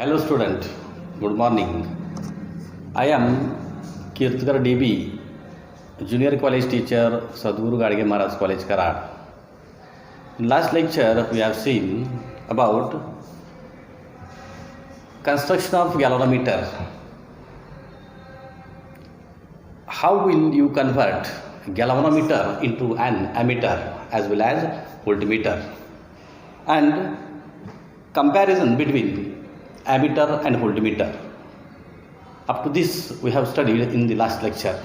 Hello student, good morning. I am Kirchhoff DB, Junior College Teacher, Sadhguru Gadge Maharaj College, Karad. In last lecture, we have seen about construction of galvanometer. How will you convert galvanometer into an ammeter as well as voltmeter, and comparison between ammeter and voltmeter. Up to this we have studied in the last lecture.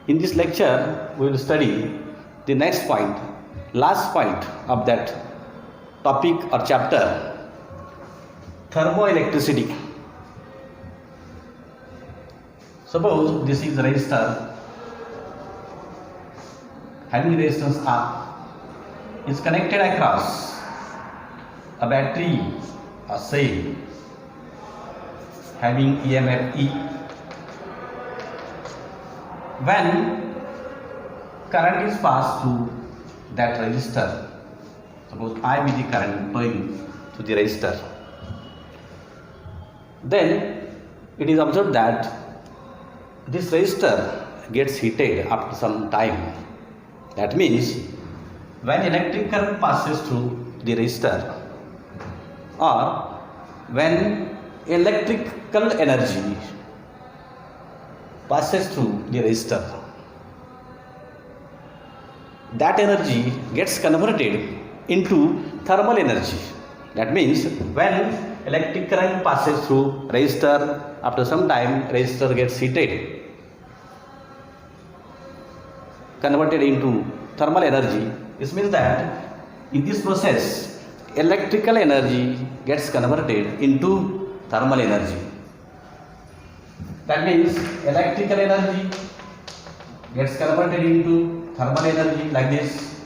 In this lecture we will study the next point, last point of that topic or chapter, thermoelectricity. Suppose this is a resistor having resistance R, is connected across a battery or cell having EMF E. When current is passed through that resistor, suppose I be the current flowing to the resistor, then it is observed that this resistor gets heated after some time. That means when electric current passes through the resistor, or when electrical energy passes through the resistor, that energy gets converted into thermal energy. That means when electric current passes through resistor, after some time resistor gets heated, converted into thermal energy. This means that in this process electrical energy gets converted into thermal energy. That means electrical energy gets converted into thermal energy like this.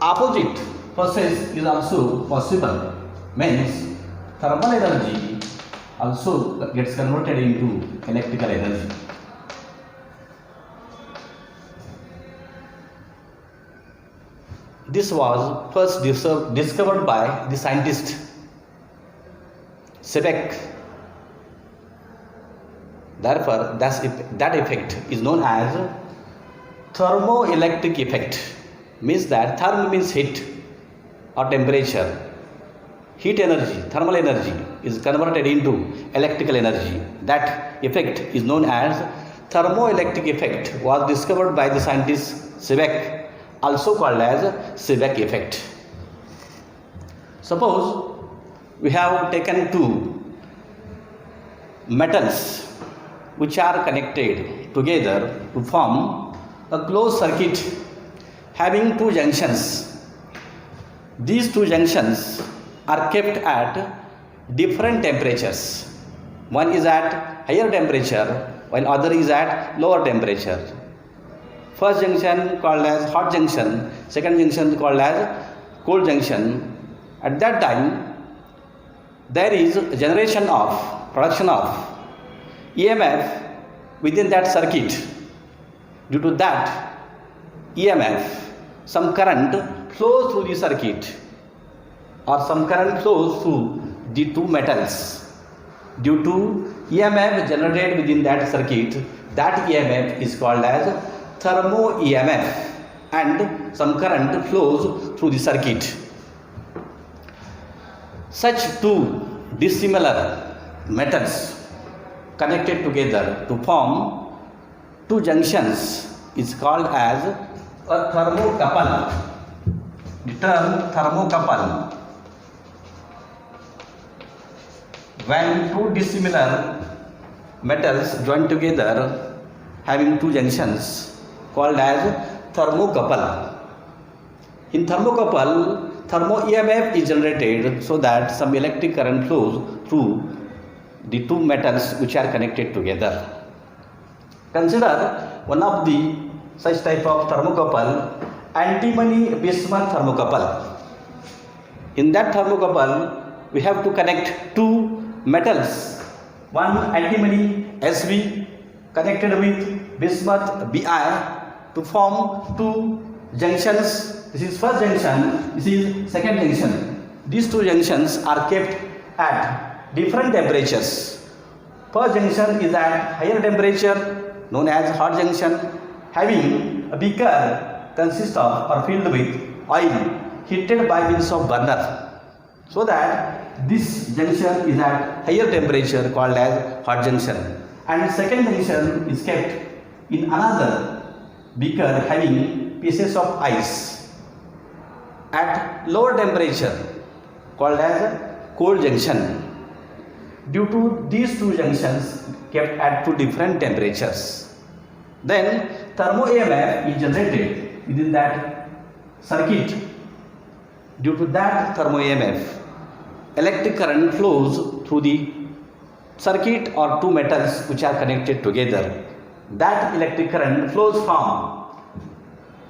Opposite process is also possible, means thermal energy also gets converted into electrical energy. This was first discovered by the scientist Seebeck. Therefore, that effect is known as thermoelectric effect. Means that therm means heat or temperature. Heat energy, thermal energy is converted into electrical energy. That effect is known as thermoelectric effect. Was discovered by the scientist Seebeck, also called as Seebeck effect. Suppose we have taken two metals which are connected together to form a closed circuit having two junctions. These two junctions are kept at different temperatures. One is at higher temperature while other is at lower temperature. First junction called as hot junction, second junction called as cold junction. At that time there is production of EMF within that circuit. Due to that EMF, some current flows through the circuit, or some current flows through the two metals. Due to EMF generated within that circuit, that EMF is called as thermo EMF, and some current flows through the circuit. Such two dissimilar metals connected together to form two junctions is called as a thermocouple. The term thermocouple. When two dissimilar metals join together having two junctions called as thermocouple. In thermocouple, thermo EMF is generated so that some electric current flows through the two metals which are connected together. Consider one of the such type of thermocouple, antimony bismuth thermocouple. In that thermocouple we have to connect two metals, one antimony Sb connected with bismuth Bi to form two junctions, this is first junction, this is second junction. These two junctions are kept at different temperatures. First junction is at higher temperature known as hot junction, having a beaker consists of or filled with oil heated by means of burner, so that this junction is at higher temperature called as hot junction, and second junction is kept in another beaker having pieces of ice at lower temperature called as cold junction. Due to these two junctions kept at two different temperatures, then thermo EMF is generated within that circuit. Due to that thermo EMF, electric current flows through the circuit or two metals which are connected together. That electric current flows from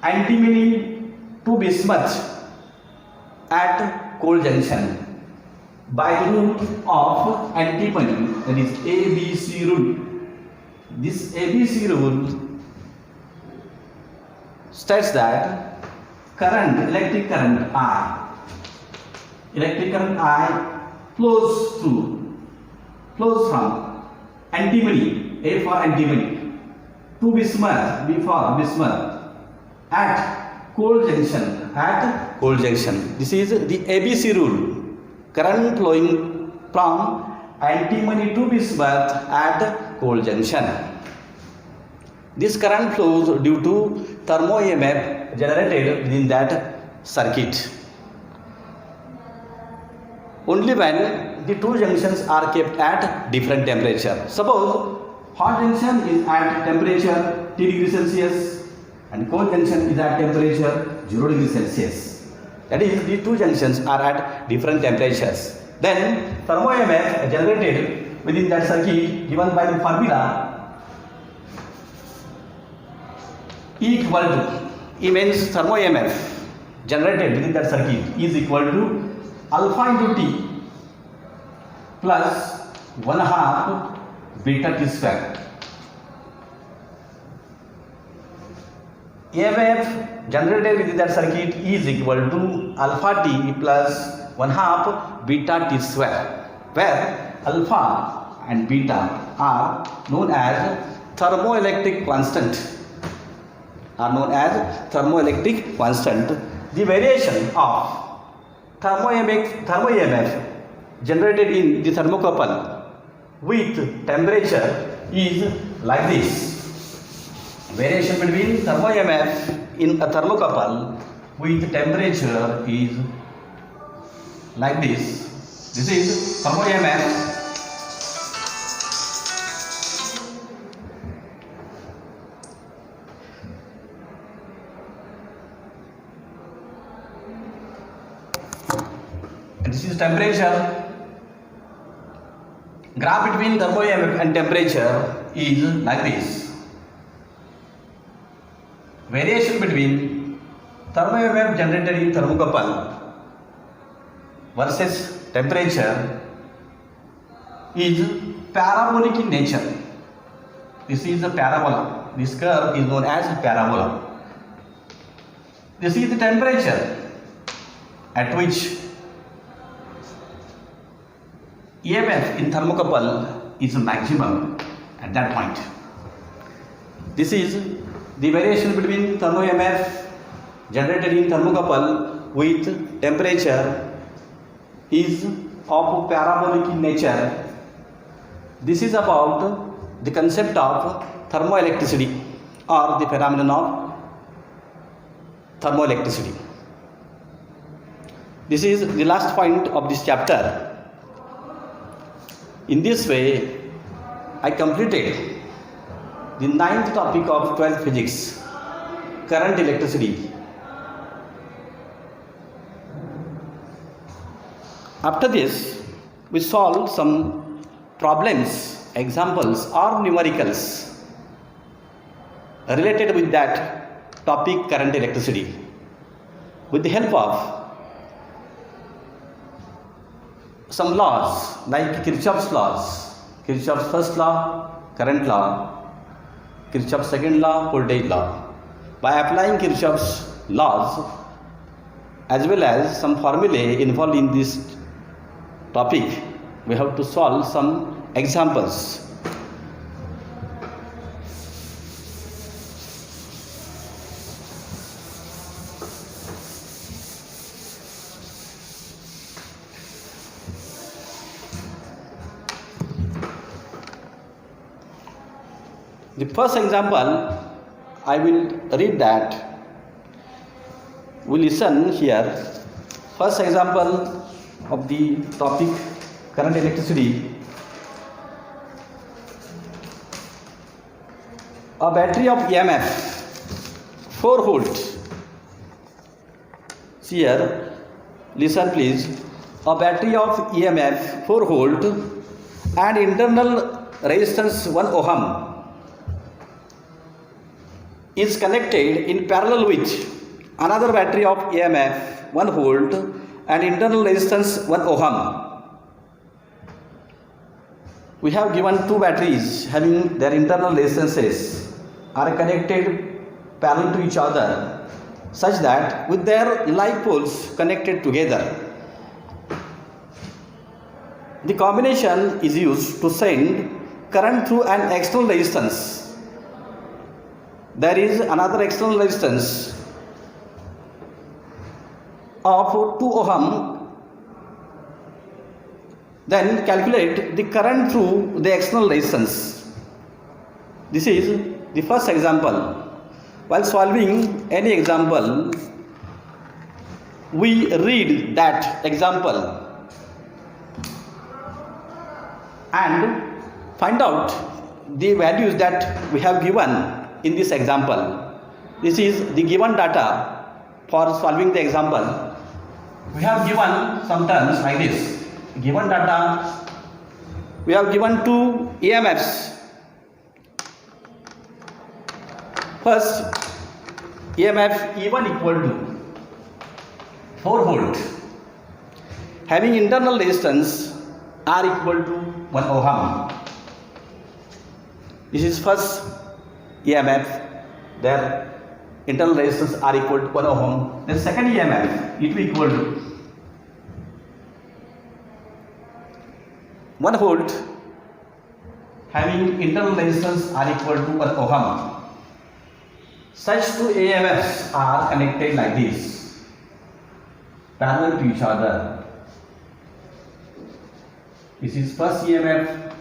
antimony to bismuth at cold junction by the rule of antimony, that is ABC rule. This ABC rule states that electric current I flows from antimony, A for antimony, to bismuth, B for bismuth, at cold junction. This is the ABC rule. Current flowing from antimony to bismuth at cold junction. This current flows due to thermo EMF generated within that circuit. Only when the two junctions are kept at different temperature. Suppose hot junction is at temperature T degree Celsius and cold junction is at temperature 0 degree Celsius. That is, the two junctions are at different temperatures. Then thermo EMF generated within that circuit given by the formula E equal to, E means thermo EMF generated within that circuit is equal to alpha into T plus 1/2 beta T square. EMF generated within that circuit is equal to alpha T plus 1/2 beta T square, where alpha and beta are known as thermoelectric constant. The variation of thermo EMF generated in the thermocouple with temperature is like this. Variation between thermo EMF in a thermocouple with temperature is like this. This is thermo EMF and this is temperature. Graph between thermo EMF and temperature is like this. Variation between thermo EMF generated in thermocouple versus temperature is parabolic in nature. This is a parabola. This curve is known as parabola. This is the temperature at which EMF in thermocouple is maximum at that point. This is the variation between thermo EMF generated in thermocouple with temperature is of parabolic in nature. This is about the concept of thermoelectricity or the phenomenon of thermoelectricity. This is the last point of this chapter. In this way, I completed the 9th topic of 12th physics, current electricity. After this, we solve some problems, examples or numericals related with that topic, current electricity, with the help of some laws like Kirchhoff's laws, Kirchhoff's first law, current law, Kirchhoff's second law, voltage law. By applying Kirchhoff's laws as well as some formulae involved in this topic. We have to solve some examples. The first example, I will read that. We listen here. First example of the topic current electricity. A battery of EMF 4 volt. See here, listen please. A battery of EMF 4 volt and internal resistance 1 ohm is connected in parallel with another battery of EMF 1 volt and internal resistance 1 ohm. We have given two batteries having their internal resistances are connected parallel to each other such that with their like poles connected together, the combination is used to send current through an external resistance. There is another external resistance of 2 ohm. Then calculate the current through the external resistance. This is the first example. While solving any example, we read that example and find out the values that we have given in this example. This is the given data for solving the example. We have given some terms like this. Given data, we have given two EMFs. First, EMF E1 equal to 4 volt having internal resistance R equal to 1 ohm. This is first EMF, their internal resistance R equal to 1 ohm. The second EMF E2 equal to 1 volt having internal resistance R equal to 1 ohm. Such two EMFs are connected like this, parallel to each other. This is first EMF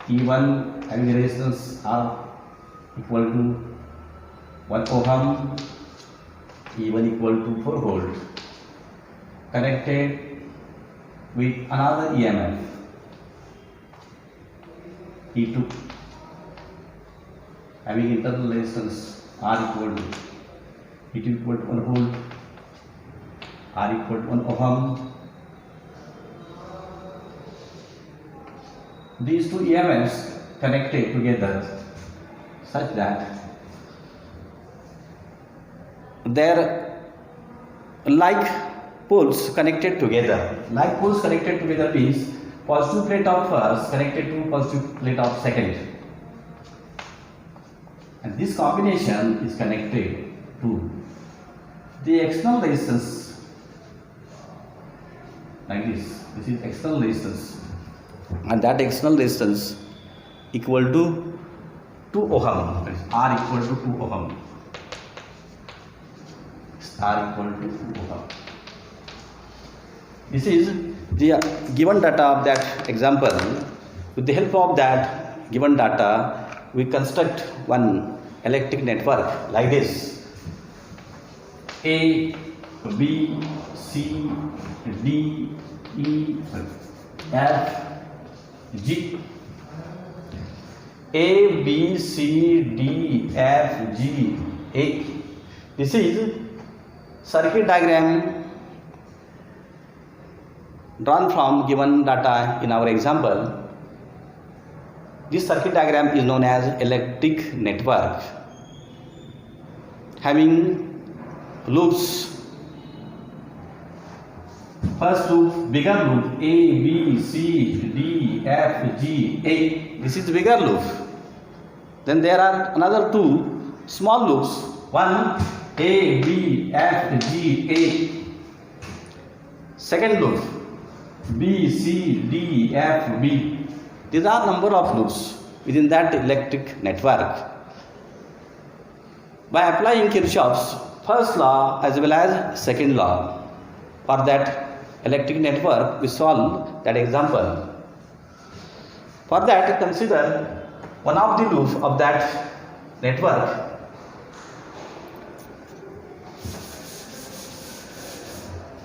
E1 having the resistance R equal to 1 ohm, E1 equal to 4 volt, connected with another EMF E2 having internal resistance R equal to E2 equal to 1 volt, R equal to 1 ohm. These two EMFs connected together such that their like poles connected together. Like poles connected together means positive plate of first connected to positive plate of second. And this combination is connected to the external resistance like this. This is external resistance, and that external resistance equal to 2 ohm. R equal to 2 ohm. R equal to 2 ohm. This is the given data of that example. With the help of that given data, we construct one electric network like this: A, B, C, D, E, F, G. A, B, C, D, F, G, A. This is circuit diagram drawn from given data in our example. This circuit diagram is known as electric network, having loops. First loop, bigger loop, A, B, C, D, F, G, A. This is the bigger loop. Then there are another two small loops. One A, B, F, G, A. Second loop, B, C, D, F, B. These are number of loops within that electric network. By applying Kirchhoff's first law as well as second law for that electric network, we solve that example. For that, consider one of the loops of that network.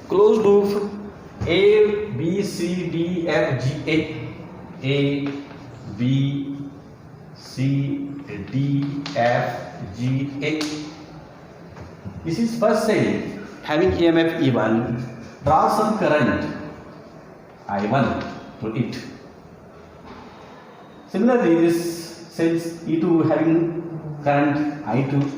Closed loop A, B, C, D, F, G, A, B, C, D, F, G, A. This is first cell having EMF E1, draw some current I1 through it. Similarly, this cells E2 having current I2.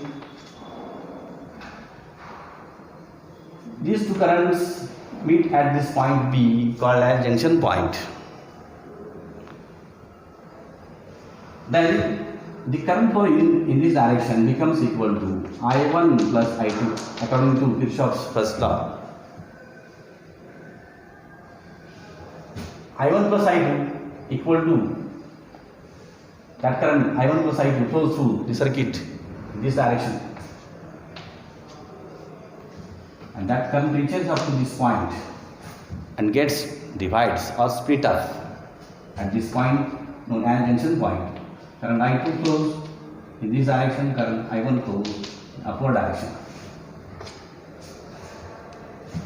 These two currents meet at this point B called as junction point. Then the current flowing in this direction becomes equal to I1 plus I2 according to Kirchhoff's first law. I1 plus I2 equal to that current I1 plus I2 flows through the circuit in this direction. And that current reaches up to this point and gets divides or split up at this point known as junction point. Current I2 flows in this direction, current I1 flows in upward direction.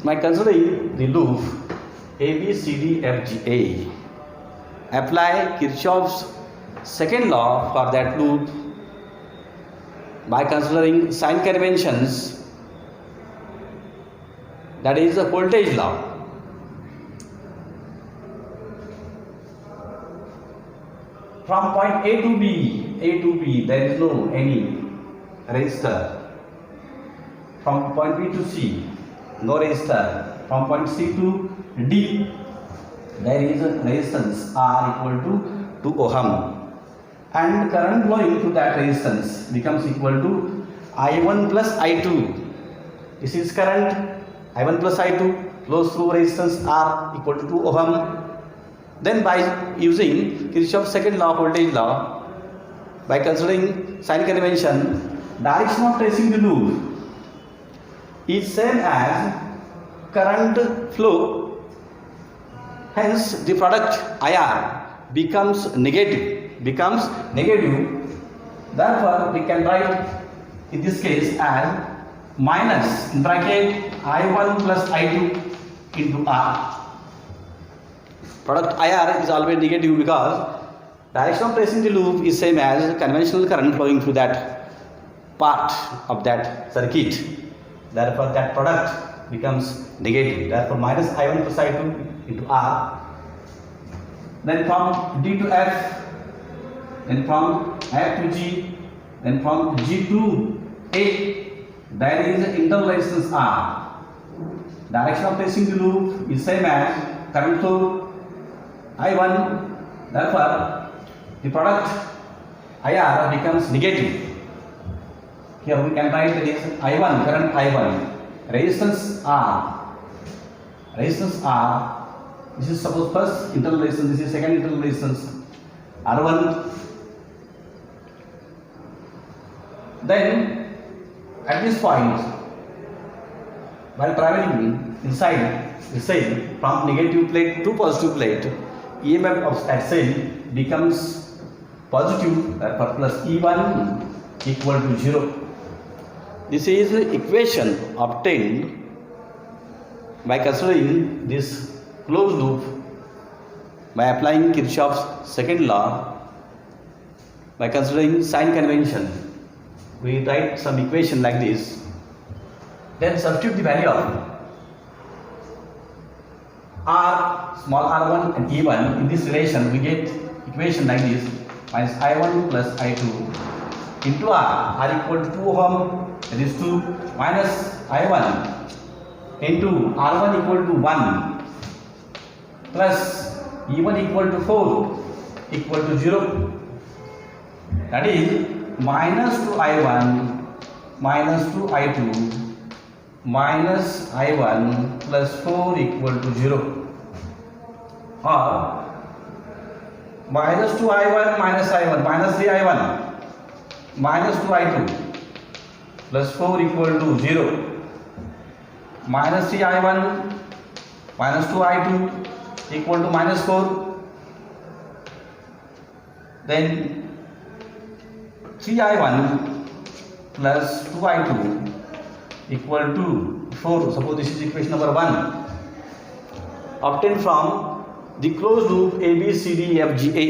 By considering the loop A, B, C, D, F, G, A, apply Kirchhoff's second law for that loop by considering sign conventions, that is the voltage law. From point A to B, there is no any resistor. From point B to C, no resistor. From point C to D, there is a resistance R equal to 2 ohm. And current flowing through that resistance becomes equal to I1 plus I2. This is current I1 plus I2 flows through resistance R equal to 2 ohm. Then by using Kirchhoff's second law, voltage law, by considering sign convention, direction of tracing the loop is same as current flow. Hence, the product IR becomes negative. Therefore, we can write in this case as minus in bracket I1 plus I2 into R. Product IR is always negative because direction of tracing the loop is same as conventional current flowing through that part of that circuit. Therefore, that product becomes negative. Therefore, minus I1 plus I2 into R. Then from D to F, then from F to G, then from G to A, there is an internal resistance R. Direction of tracing the loop is same as current flow I1, therefore the product IR becomes negative. Here we can write that is I1, current I1, resistance R, this is suppose first internal resistance, this is second internal resistance R1. Then at this point, while traveling inside the cell from negative plate to positive plate, EMF of that cell becomes positive, therefore plus E1 equal to 0. This is the equation obtained by considering this closed loop by applying Kirchhoff's second law. By considering sign convention, we write some equation like this. Then substitute the value of R, small r1 and E1 in this relation. We get equation like this, minus I1 plus I2 into R equal to 2 ohm, that is 2, minus I1 into R1 equal to 1 plus E1 equal to 4 equal to 0, that is minus 2 I1 minus 2i2 minus i1 plus 4 equal to 0, or minus 2i1 minus i1 minus 3i1 minus 2i2 plus 4 equal to 0, minus 3i1 minus 2i2 equal to minus 4, then 3i1 plus 2i2 equal to 4. Suppose this is equation number 1 obtained from the closed loop A B C D F G A.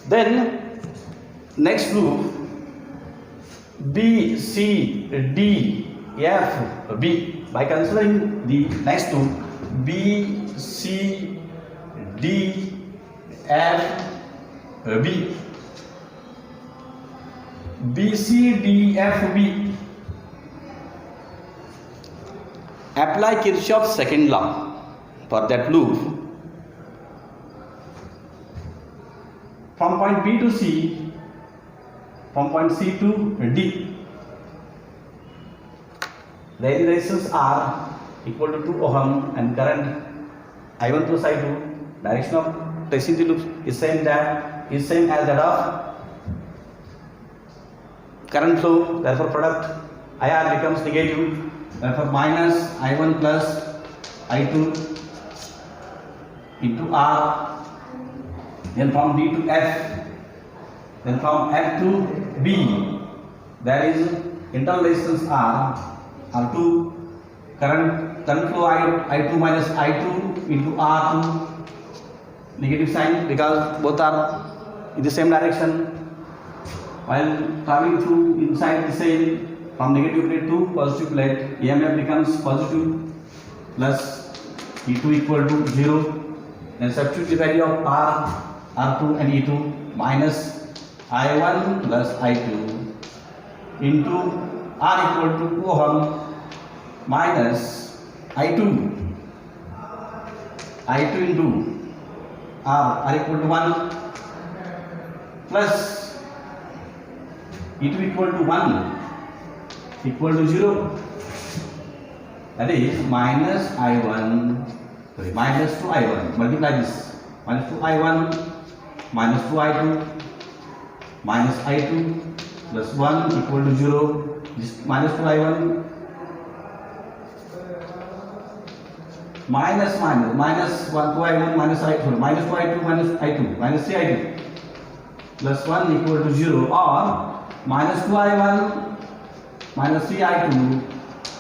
Then next loop B C D F B. By considering the next loop B C D F B, B C D F B, apply Kirchhoff's second law for that loop from point B to C, from point C to D. The resistance R equal to 2 ohm and current I1 plus I2, direction of tracing the loop is same as that of current flow. Therefore product IR becomes negative, therefore minus I1 plus I2 into R, then from D to F, then from F to B there is internal resistance R2, current flow I2 minus I2 into R2, negative sign because both are in the same direction. While traveling through inside the cell from negative plate to positive plate, EMF becomes positive plus E2 equal to 0. Then substitute the value of R2 and E2 minus I1 plus I2 into R equal to 2 ohm minus I2 into R equal to 1 plus E2 equal to 1 equal to 0, that is minus 2i1, multiply this, minus 2i1 minus 2i2 minus i2 plus 1 equal to 0, this minus 2i1 minus 1 2i1 minus i2 minus 2i2 minus i2 minus 3i2 plus 1 equal to 0, or minus 2i1 minus 3i2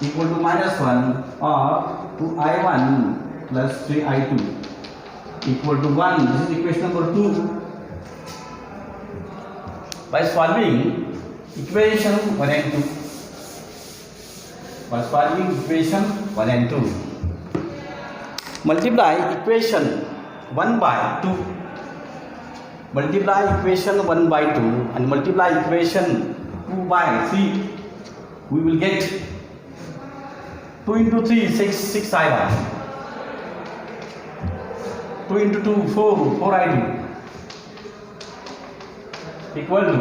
equal to minus 1, or 2i1 plus 3i2 equal to 1. This is equation number 2. By solving equation 1 and 2, multiply equation 1 by 2, multiply equation 1 by 2 and multiply equation 2 by 3, we will get 2 into 3 6i1, 2 into 2 4i2 equal to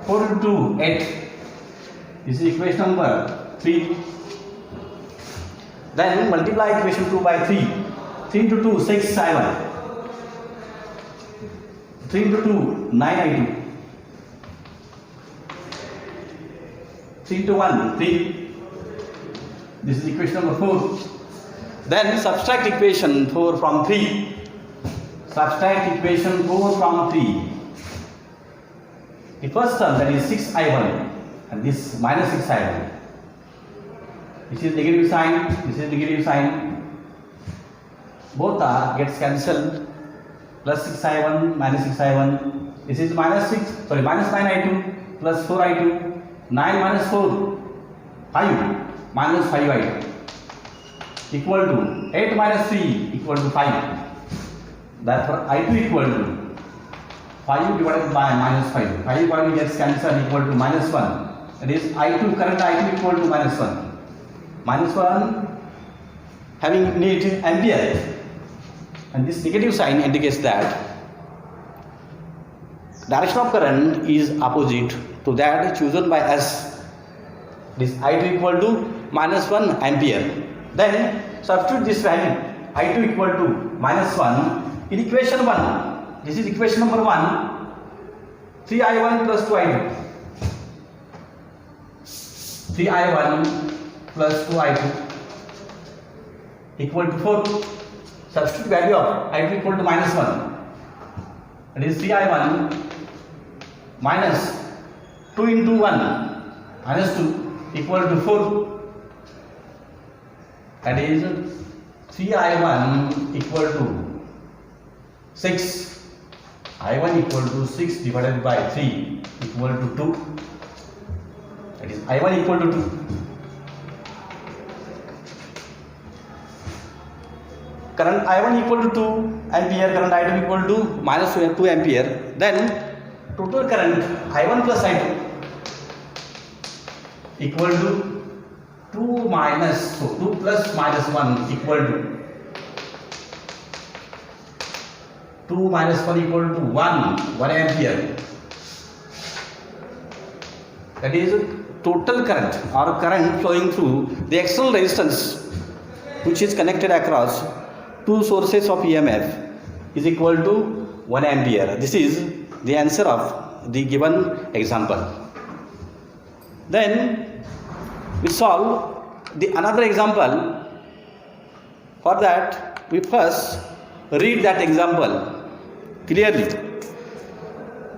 4 into 2 8. This is equation number 3. Then multiply equation 2 by 3, 3 into 2 6i1, 3 into 2 9i2, 3 into 1 3. This is equation number 4. Then subtract equation 4 from 3. Subtract equation 4 from 3. The first term, that is 6i1, and this minus 6i1. This is negative sign, this is negative sign. Both are gets cancelled. Plus 6i1 minus 6i1. This is minus 9i2 plus 4i2. 9 minus 4, 5 minus 5i2 equal to 8 minus 3 equal to 5. Therefore I2 equal to 5 divided by minus 5. 5 gets cancelled, equal to minus 1. That is I2, current I2 equal to minus 1. Minus 1 having unit ampere, and this negative sign indicates that direction of current is opposite to that chosen by us. This I2 equal to minus 1 ampere. Then substitute this value I2 equal to minus 1 in equation 1. This is equation number 1. 3I1 plus 2I2. 3I1 plus 2I2 equal to 4. Substitute value of I2 equal to minus 1. That is 3I1 minus 2 into 1 minus 2 equal to 4. That is 3I1 equal to 6. I1 equal to 6 divided by 3 equal to 2. That is I1 equal to 2. Current I1 equal to 2 ampere, current I2 equal to minus 2 ampere. Then total current I1 plus I2 equal to 2 minus, so 2 plus minus 1 equal to 2 minus 1 equal to 1 ampere. That is total current or current flowing through the external resistance which is connected across two sources of EMF is equal to 1 ampere. This is the answer of the given example. Then we solve the another example. For that we first read that example clearly.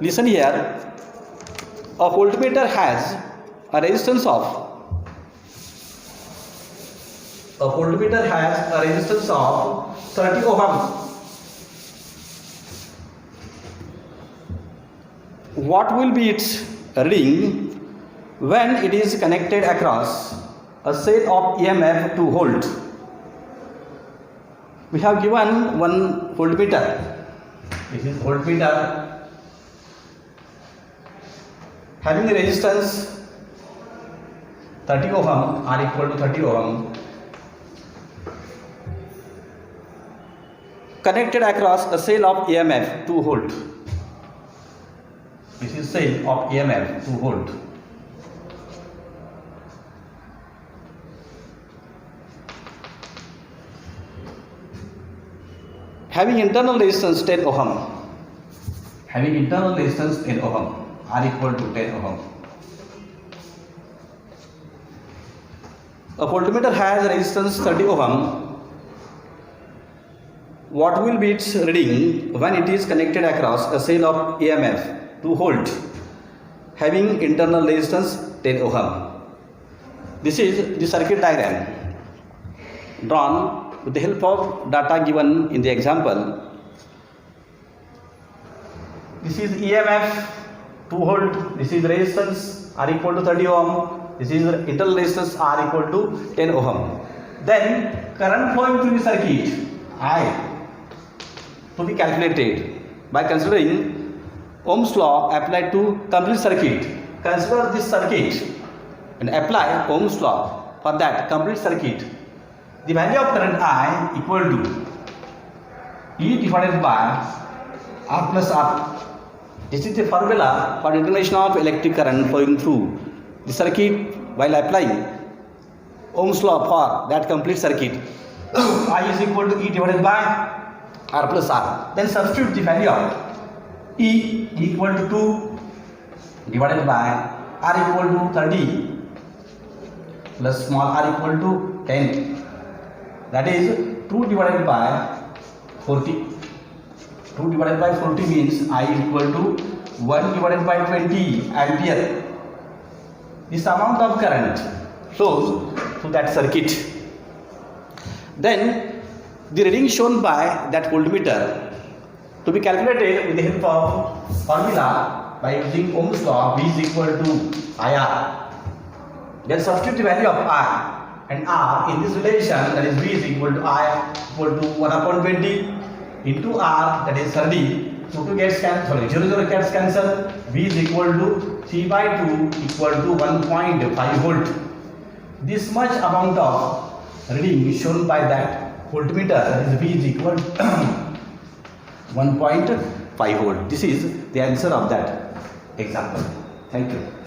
Listen here. A voltmeter has a resistance of 30 ohm. What will be its reading when it is connected across a cell of EMF 2 volt? We have given one voltmeter. This is voltmeter having a resistance 30 ohm or equal to 30 ohm connected across a cell of EMF 2 volt. This is cell of EMF 2 volt. Having internal resistance 10 ohm. Having internal resistance 10 ohm are equal to 10 ohm. A voltmeter has a resistance 30 ohm. What will be its reading when it is connected across a cell of EMF 2 volt having internal resistance 10 ohm? This is the circuit diagram drawn with the help of data given in the example. This is EMF 2 volt, this is resistance are equal to 30 ohm, this is internal resistance are equal to 10 ohm. Then current flowing through the circuit I to be calculated by considering Ohm's law applied to complete circuit. Consider this circuit and apply Ohm's law for that complete circuit. The value of current I equal to E divided by R plus R. This is the formula for determination of electric current flowing through the circuit while applying Ohm's law for that complete circuit. I is equal to E divided by R plus R. Then substitute the value of E equal to 2 divided by R equal to 30 plus small r equal to 10. That is 2 divided by 40. 2 divided by 40 means I is equal to 1 divided by 20 ampere. This amount of current flows through that circuit. Then the reading shown by that voltmeter to be calculated with the help of formula by using Ohm's law, V is equal to IR. Then substitute the value of I and R in this relation, that is V is equal to I equal to 1 upon 20 into R, that is 30. So 2 gets cancelled, 0 gets cancelled. V is equal to 3 by 2 equal to 1.5 volt. This much amount of reading is shown by that voltmeter, that is V is equal to 1.5 volt. This is the answer of that example. Thank you.